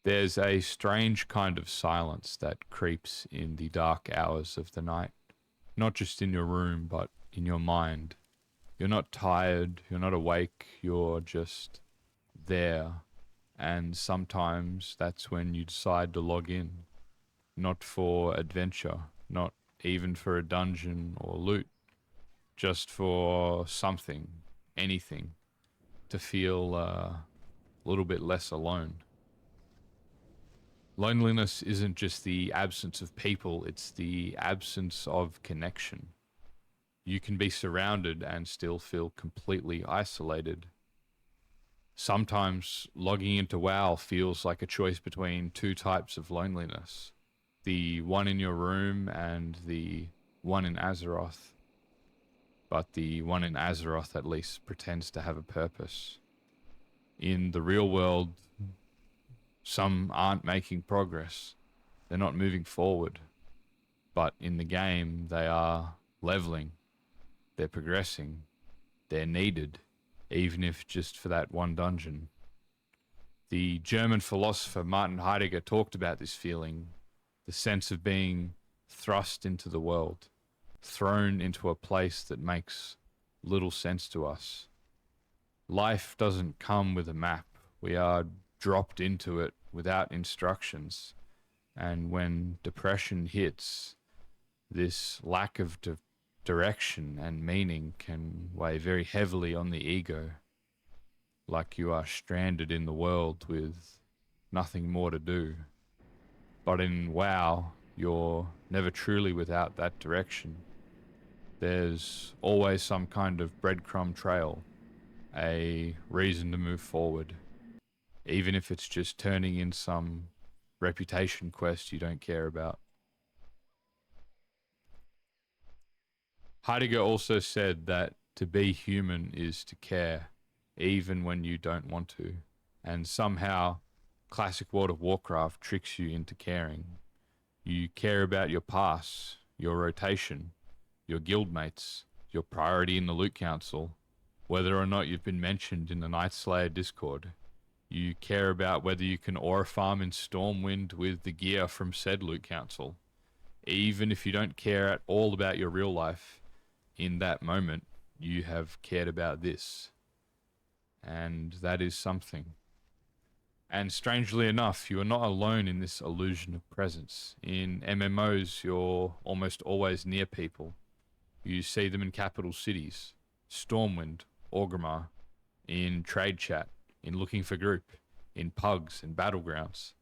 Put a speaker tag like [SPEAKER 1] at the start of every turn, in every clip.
[SPEAKER 1] There's a strange kind of silence that creeps in the dark hours of the night, not just in your room, but in your mind. You're not tired, you're not awake, you're just there. And sometimes that's when you decide to log in, not for adventure, not even for a dungeon or loot, just for something, anything, to feel a little bit less alone. Loneliness isn't just the absence of people, it's the absence of connection. You can be surrounded and still feel completely isolated. Sometimes logging into WoW feels like a choice between two types of loneliness, the one in your room and the one in Azeroth. But the one in Azeroth at least pretends to have a purpose. In the real world, some aren't making progress. They're not moving forward. But in the game, they are leveling. They're progressing. They're needed, even if just for that one dungeon. The German philosopher Martin Heidegger talked about this feeling, the sense of being thrust into the world, thrown into a place that makes little sense to us. Life doesn't come with a map. We are dropped into it without instructions. And when depression hits, this lack of direction and meaning can weigh very heavily on the ego, like you are stranded in the world with nothing more to do. But in WoW, you're never truly without that direction. There's always some kind of breadcrumb trail, a reason to move forward, even if it's just turning in some reputation quest you don't care about. Heidegger also said that to be human is to care, even when you don't want to. And somehow, classic World of Warcraft tricks you into caring. You care about your pass, your rotation, your guildmates, your priority in the loot council, whether or not you've been mentioned in the Night Slayer Discord. You care about whether you can aura farm in Stormwind with the gear from said loot council. Even if you don't care at all about your real life, in that moment, you have cared about this. And that is something. And strangely enough, you are not alone in this illusion of presence. In MMOs, you're almost always near people. You see them in capital cities, Stormwind, Orgrimmar, in trade chat, in looking for group, in pugs and battlegrounds.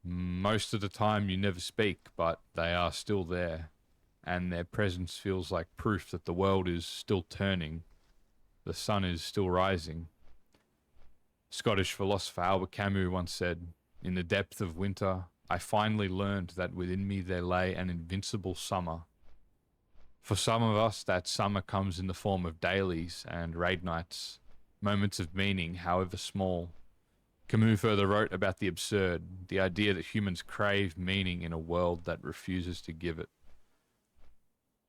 [SPEAKER 1] Most of the time you never speak, but they are still there, and their presence feels like proof that the world is still turning, the sun is still rising. Scottish philosopher Albert Camus once said, "In the depth of winter, I finally learned that within me there lay an invincible summer." For some of us, that summer comes in the form of dailies and raid nights, moments of meaning, however small. Camus further wrote about the absurd, the idea that humans crave meaning in a world that refuses to give it.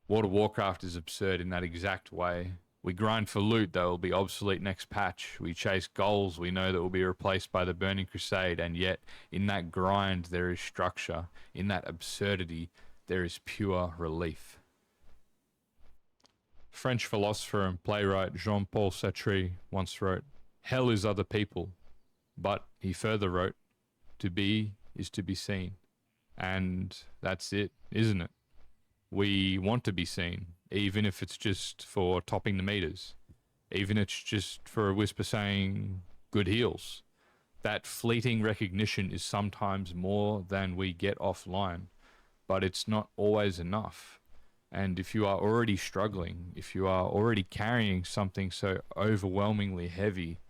[SPEAKER 1] World of Warcraft is absurd in that exact way. We grind for loot that will be obsolete next patch. We chase goals we know that will be replaced by the Burning Crusade, and yet in that grind there is structure. In that absurdity there is pure relief. French philosopher and playwright Jean-Paul Sartre once wrote, "Hell is other people." But he further wrote, "To be is to be seen." And that's it, isn't it? We want to be seen, even if it's just for topping the meters, even if it's just for a whisper saying good heals. That fleeting recognition is sometimes more than we get offline, but it's not always enough. And if you are already struggling, if you are already carrying something so overwhelmingly heavy,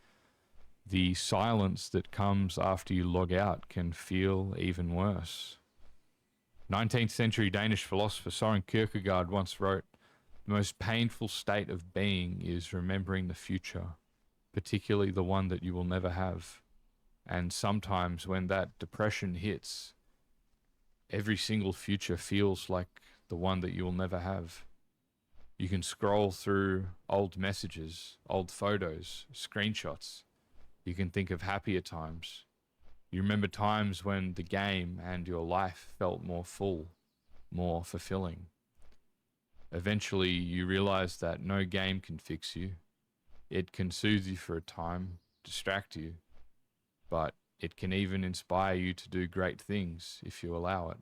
[SPEAKER 1] the silence that comes after you log out can feel even worse. 19th century Danish philosopher Søren Kierkegaard once wrote, "The most painful state of being is remembering the future, particularly the one that you will never have." And sometimes when that depression hits, every single future feels like the one that you will never have. You can scroll through old messages, old photos, screenshots. You can think of happier times. You remember times when the game and your life felt more full, more fulfilling. Eventually, you realize that no game can fix you. It can soothe you for a time, distract you, but it can even inspire you to do great things if you allow it.